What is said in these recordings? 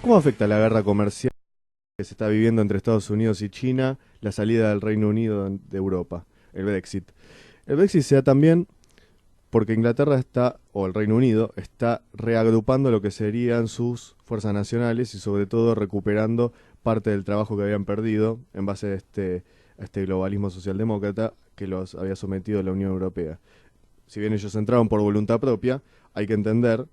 ¿Cómo afecta la guerra comercial que se está viviendo entre Estados Unidos y China la salida del Reino Unido de Europa, el Brexit? El Brexit se da también porque Inglaterra está, o el Reino Unido, está reagrupando lo que serían sus fuerzas nacionales y sobre todo recuperando parte del trabajo que habían perdido en base a este globalismo socialdemócrata que los había sometido la Unión Europea. Si bien ellos entraron por voluntad propia, hay que entender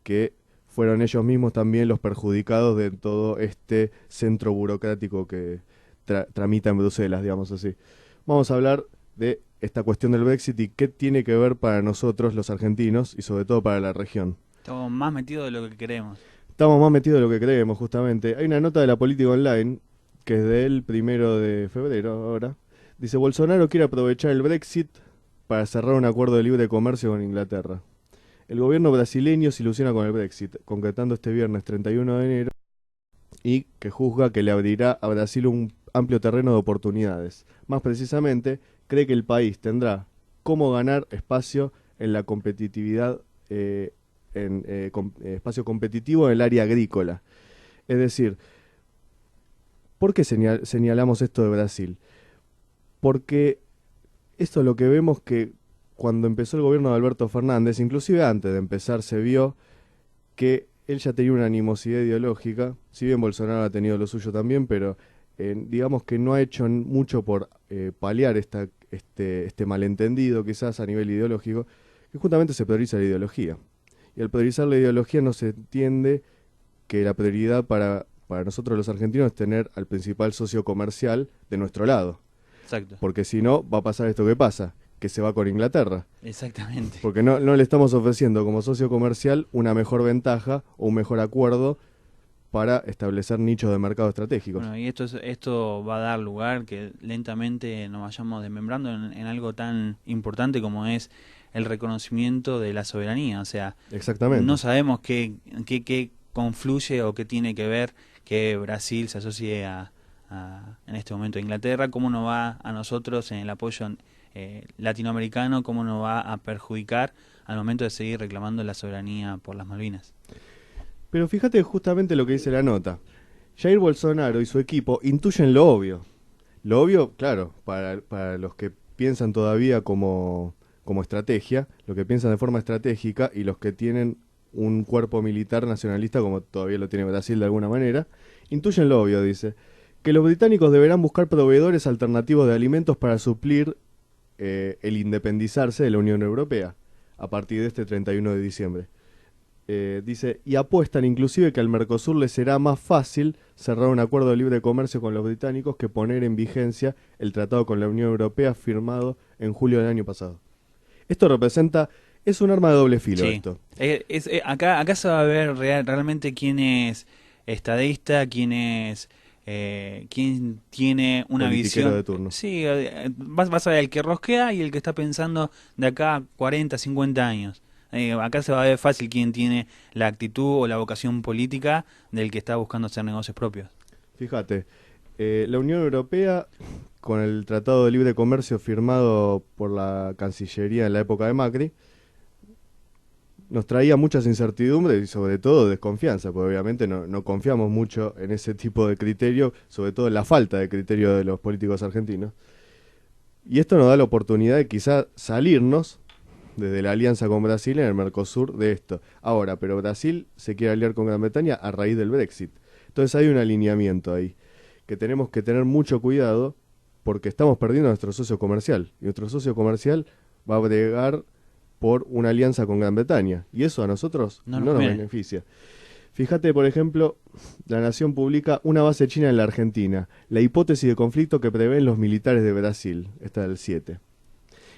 que fueron ellos mismos también los perjudicados de todo este centro burocrático que tramita en Bruselas, digamos así. Vamos a hablar de esta cuestión del Brexit y qué tiene que ver para nosotros los argentinos y sobre todo para la región. Estamos más metidos de lo que queremos. Estamos más metidos de lo que creemos, justamente. Hay una nota de la Política Online, que es del 1 de febrero ahora. Dice, Bolsonaro quiere aprovechar el Brexit para cerrar un acuerdo de libre comercio con Inglaterra. El gobierno brasileño se ilusiona con el Brexit, concretando este viernes 31 de enero y que juzga que le abrirá a Brasil un amplio terreno de oportunidades. Más precisamente, cree que el país tendrá cómo ganar espacio en la competitividad, espacio competitivo en el área agrícola. Es decir, ¿por qué señalamos esto de Brasil? Porque esto es lo que vemos que cuando empezó el gobierno de Alberto Fernández, inclusive antes de empezar, se vio que él ya tenía una animosidad ideológica, si bien Bolsonaro ha tenido lo suyo también, pero digamos que no ha hecho mucho por paliar este malentendido quizás a nivel ideológico, que justamente se prioriza la ideología. Y al priorizar la ideología no se entiende que la prioridad para nosotros los argentinos es tener al principal socio comercial de nuestro lado. Exacto. Porque si no, va a pasar esto que pasa, que se va con Inglaterra. Exactamente. Porque no le estamos ofreciendo como socio comercial una mejor ventaja o un mejor acuerdo para establecer nichos de mercado estratégicos. Bueno, y esto va a dar lugar que lentamente nos vayamos desmembrando en algo tan importante como es el reconocimiento de la soberanía. O sea, Exactamente. no sabemos qué confluye o qué tiene que ver que Brasil se asocie en este momento a Inglaterra, cómo nos va a nosotros en el apoyo latinoamericano, cómo nos va a perjudicar al momento de seguir reclamando la soberanía por las Malvinas. Pero fíjate justamente lo que dice la nota. Jair Bolsonaro y su equipo intuyen lo obvio. Lo obvio, claro, para los que piensan todavía como estrategia, los que piensan de forma estratégica y los que tienen un cuerpo militar nacionalista como todavía lo tiene Brasil de alguna manera, intuyen lo obvio, dice, que los británicos deberán buscar proveedores alternativos de alimentos para suplir el independizarse de la Unión Europea a partir de este 31 de diciembre. Dice, y apuestan inclusive que al Mercosur le será más fácil cerrar un acuerdo de libre comercio con los británicos que poner en vigencia el tratado con la Unión Europea firmado en julio del año pasado. Esto representa, es un arma de doble filo Sí, esto. acá se va a ver realmente quién es estadista, quién tiene una Politiquero visión. de turno. Sí, vas a ver el que rosquea y el que está pensando de acá a 40, 50 años. Acá se va a ver fácil quién tiene la actitud o la vocación política del que está buscando hacer negocios propios. Fíjate, la Unión Europea, con el Tratado de Libre Comercio firmado por la Cancillería en la época de Macri, nos traía muchas incertidumbres y sobre todo desconfianza, porque obviamente no confiamos mucho en ese tipo de criterio, sobre todo en la falta de criterio de los políticos argentinos. Y esto nos da la oportunidad de quizá salirnos desde la alianza con Brasil en el Mercosur de esto. Ahora, pero Brasil se quiere aliar con Gran Bretaña a raíz del Brexit. Entonces hay un alineamiento ahí, que tenemos que tener mucho cuidado porque estamos perdiendo a nuestro socio comercial. Y nuestro socio comercial va a bregar por una alianza con Gran Bretaña. Y eso a nosotros No nos no nos conviene. beneficia. Fíjate, por ejemplo, La Nación publica una base china en la Argentina. La hipótesis de conflicto que prevén los militares de Brasil. Esta del 7.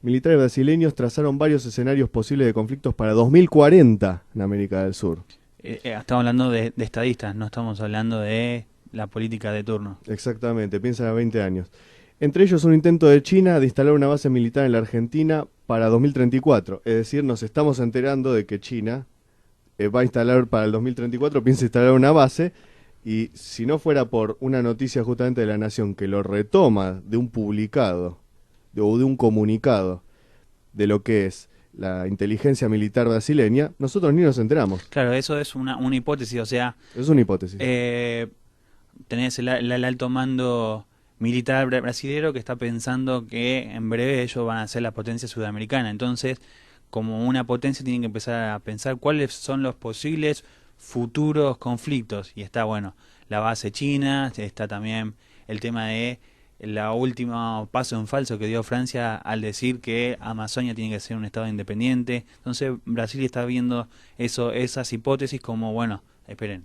Militares brasileños trazaron varios escenarios posibles de conflictos para 2040 en América del Sur. Estamos hablando de estadistas, no estamos hablando de la política de turno. Exactamente, piensan a 20 años. Entre ellos un intento de China de instalar una base militar en la Argentina para 2034. Es decir, nos estamos enterando de que China va a instalar para el 2034, piensa instalar una base, y si no fuera por una noticia justamente de La Nación que lo retoma de un publicado o de un comunicado de lo que es la inteligencia militar brasileña, nosotros ni nos enteramos. Claro, eso es una hipótesis, o sea, Es una hipótesis. tenés el alto mando militar brasilero que está pensando que en breve ellos van a ser la potencia sudamericana. Entonces, como una potencia, tienen que empezar a pensar cuáles son los posibles futuros conflictos. Y está, bueno, la base china, está también el tema de la última paso en falso que dio Francia al decir que Amazonia tiene que ser un estado independiente. Entonces Brasil está viendo esas hipótesis como, bueno, esperen,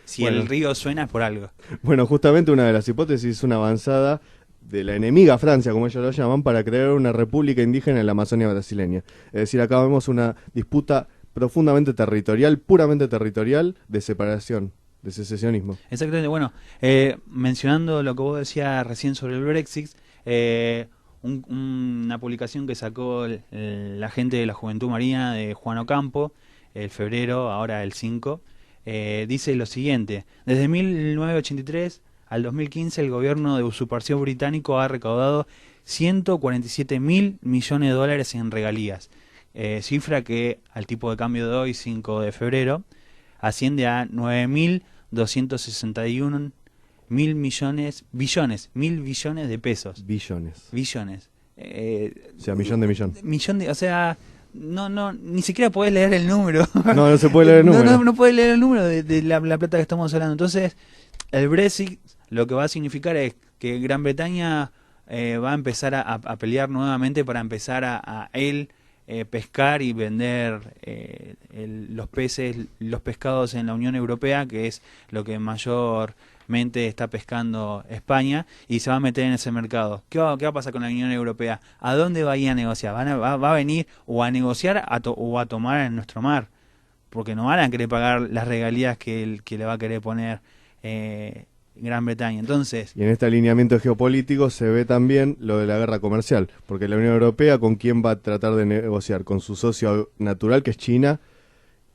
si Bueno. el río suena es por algo. Bueno, justamente una de las hipótesis es una avanzada de la enemiga Francia, como ellos lo llaman, para crear una república indígena en la Amazonia brasileña. Es decir, acá vemos una disputa profundamente territorial, puramente territorial, de separación, de secesionismo. Exactamente, bueno, mencionando lo que vos decías recién sobre el Brexit, una publicación que sacó la gente de la Juventud Marina de Juan Ocampo, el febrero, ahora el 5, dice lo siguiente: desde 1983 al 2015 el gobierno de usurpación británico ha recaudado 147.000 millones de dólares en regalías, cifra que al tipo de cambio de hoy, 5 de febrero, asciende a 9.261 mil billones de pesos. Billones. Billones. O sea, millón de millón. O sea, ni siquiera podés leer el número. No, no se puede leer el número. No podés leer el número de la plata que estamos hablando. Entonces, el Brexit lo que va a significar es que Gran Bretaña va a empezar a pelear nuevamente para empezar a él pescar y vender los pescados en la Unión Europea, que es lo que mayormente está pescando España, y se va a meter en ese mercado. ¿Qué va a pasar con la Unión Europea? ¿A dónde va a ir a negociar? Va a venir o a negociar o a tomar en nuestro mar, porque no van a querer pagar las regalías que le va a querer poner Gran Bretaña. Entonces, y en este alineamiento geopolítico se ve también lo de la guerra comercial, porque la Unión Europea, ¿con quién va a tratar de negociar? Con su socio natural, que es China,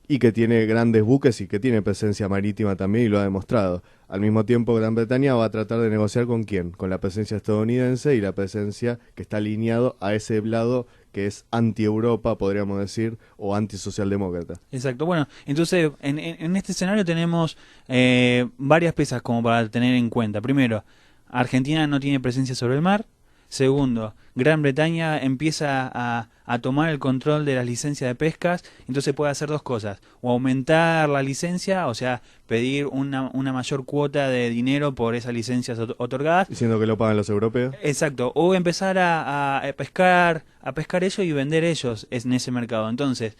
y que tiene grandes buques y que tiene presencia marítima también, y lo ha demostrado. Al mismo tiempo, Gran Bretaña va a tratar de negociar ¿con quién? Con la presencia estadounidense y la presencia que está alineado a ese lado que es anti-Europa, podríamos decir, o anti-socialdemócrata. Exacto. Bueno, entonces en este escenario tenemos varias piezas como para tener en cuenta. Primero, Argentina no tiene presencia sobre el mar. Segundo, Gran Bretaña empieza a tomar el control de las licencias de pescas, entonces puede hacer dos cosas: o aumentar la licencia, o sea, pedir una mayor cuota de dinero por esas licencias otorgadas. Diciendo que lo pagan los europeos. Exacto, o empezar a pescar ellos y vender ellos en ese mercado. Entonces,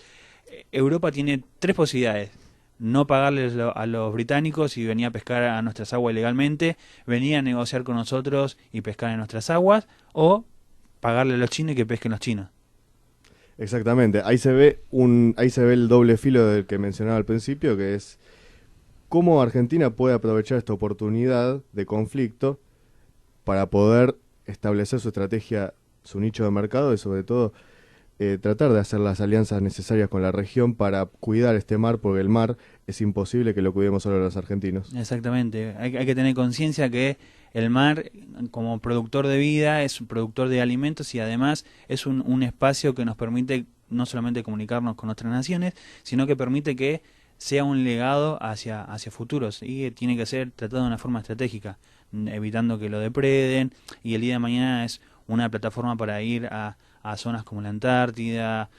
Europa tiene tres posibilidades: no pagarles a los británicos y venir a pescar a nuestras aguas ilegalmente, venir a negociar con nosotros y pescar en nuestras aguas, o pagarle a los chinos y que pesquen los chinos. Exactamente, ahí se ve el doble filo del que mencionaba al principio, que es cómo Argentina puede aprovechar esta oportunidad de conflicto para poder establecer su estrategia, su nicho de mercado y sobre todo tratar de hacer las alianzas necesarias con la región para cuidar este mar, porque el mar es imposible que lo cuidemos solo los argentinos. Exactamente, hay que tener conciencia que el mar, como productor de vida, es un productor de alimentos y además es un espacio que nos permite no solamente comunicarnos con otras naciones, sino que permite que sea un legado hacia futuros, y tiene que ser tratado de una forma estratégica, evitando que lo depreden, y el día de mañana es una plataforma para ir a zonas como la Antártida.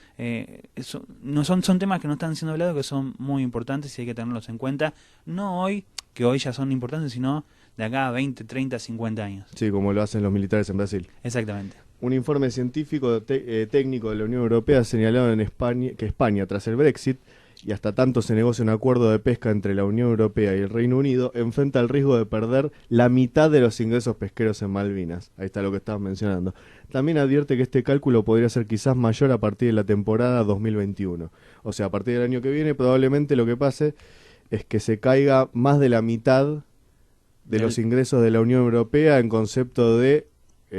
Son temas que no están siendo hablados, que son muy importantes y hay que tenerlos en cuenta, no hoy, que hoy ya son importantes, sino de acá a 20, 30, 50 años. Sí, como lo hacen los militares en Brasil. Exactamente. Un informe científico técnico de la Unión Europea ha señalado que España, tras el Brexit, y hasta tanto se negocia un acuerdo de pesca entre la Unión Europea y el Reino Unido, enfrenta el riesgo de perder la mitad de los ingresos pesqueros en Malvinas. Ahí está lo que estabas mencionando. También advierte que este cálculo podría ser quizás mayor a partir de la temporada 2021. O sea, a partir del año que viene probablemente lo que pase es que se caiga más de la mitad de los ingresos de la Unión Europea en concepto de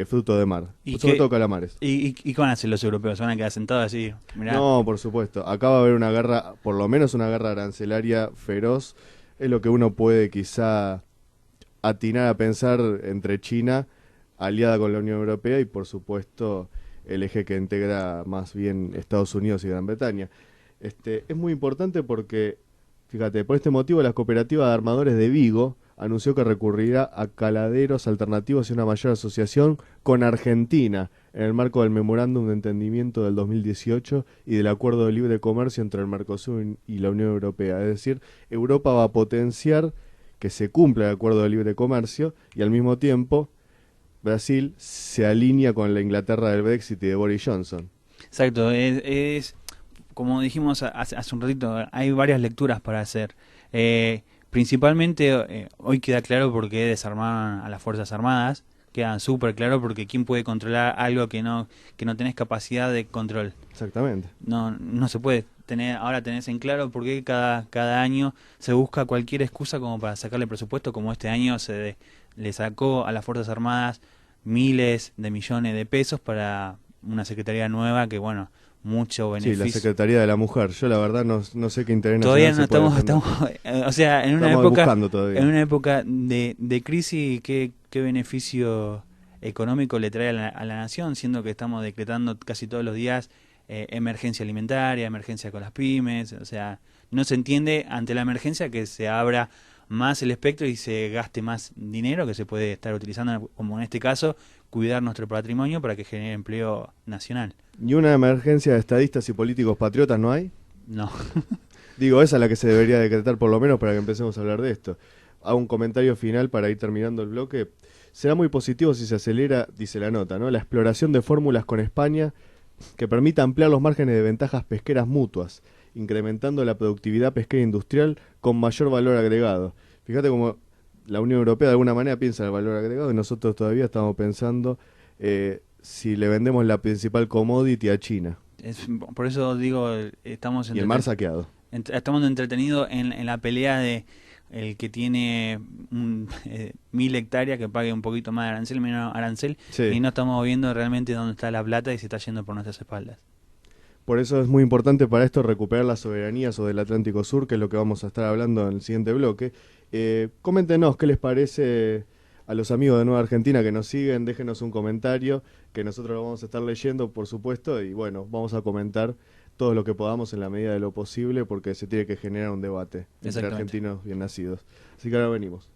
fruto de mar, sobre todo calamares. ¿Y qué van a hacer los europeos? ¿Se van a quedar sentados así? Mirá. No, por supuesto. Acá va a haber una guerra, por lo menos una guerra arancelaria feroz. Es lo que uno puede quizá atinar a pensar entre China, aliada con la Unión Europea, y por supuesto el eje que integra más bien Estados Unidos y Gran Bretaña. Es muy importante porque, fíjate, por este motivo la cooperativa de armadores de Vigo anunció que recurrirá a caladeros alternativos y una mayor asociación con Argentina en el marco del Memorándum de Entendimiento del 2018 y del Acuerdo de Libre Comercio entre el Mercosur y la Unión Europea. Es decir, Europa va a potenciar que se cumpla el Acuerdo de Libre Comercio y al mismo tiempo Brasil se alinea con la Inglaterra del Brexit y de Boris Johnson. Exacto, como dijimos hace un ratito, hay varias lecturas para hacer. Principalmente, hoy queda claro por qué desarmaron a las Fuerzas Armadas, queda súper claro porque quién puede controlar algo que no tenés capacidad de control. Exactamente. No se puede tener, ahora tenés en claro por qué cada año se busca cualquier excusa como para sacarle presupuesto, como este año le sacó a las Fuerzas Armadas miles de millones de pesos para una secretaría nueva que, bueno, mucho beneficio. Sí, la Secretaría de la Mujer. Yo la verdad no sé qué interés Todavía nacional no se puede estamos, defender. o sea, Estamos buscando todavía. en una época de crisis, ¿qué beneficio económico le trae a la nación, siendo que estamos decretando casi todos los días emergencia alimentaria, emergencia con las pymes? O sea, no se entiende ante la emergencia que se abra más el espectro y se gaste más dinero que se puede estar utilizando, como en este caso, cuidar nuestro patrimonio para que genere empleo nacional. ¿Ni una emergencia de estadistas y políticos patriotas no hay? No. Digo, esa es la que se debería decretar por lo menos para que empecemos a hablar de esto. Hago un comentario final para ir terminando el bloque. Será muy positivo si se acelera, dice la nota, ¿no?, la exploración de fórmulas con España que permita ampliar los márgenes de ventajas pesqueras mutuas, incrementando la productividad pesquera industrial con mayor valor agregado. Fíjate cómo la Unión Europea de alguna manera piensa en el valor agregado y nosotros todavía estamos pensando si le vendemos la principal commodity a China. Por eso digo, estamos Y el mar saqueado. estamos entretenidos en la pelea de el que tiene 1000 hectáreas que pague un poquito más de arancel, menos arancel, Sí. y no estamos viendo realmente dónde está la plata y se está yendo por nuestras espaldas. Por eso es muy importante para esto recuperar la soberanía sobre el Atlántico Sur, que es lo que vamos a estar hablando en el siguiente bloque. Coméntenos qué les parece a los amigos de Nueva Argentina que nos siguen, déjenos un comentario, que nosotros lo vamos a estar leyendo, por supuesto, y bueno, vamos a comentar todo lo que podamos en la medida de lo posible, porque se tiene que generar un debate entre argentinos bien nacidos. Así que ahora venimos.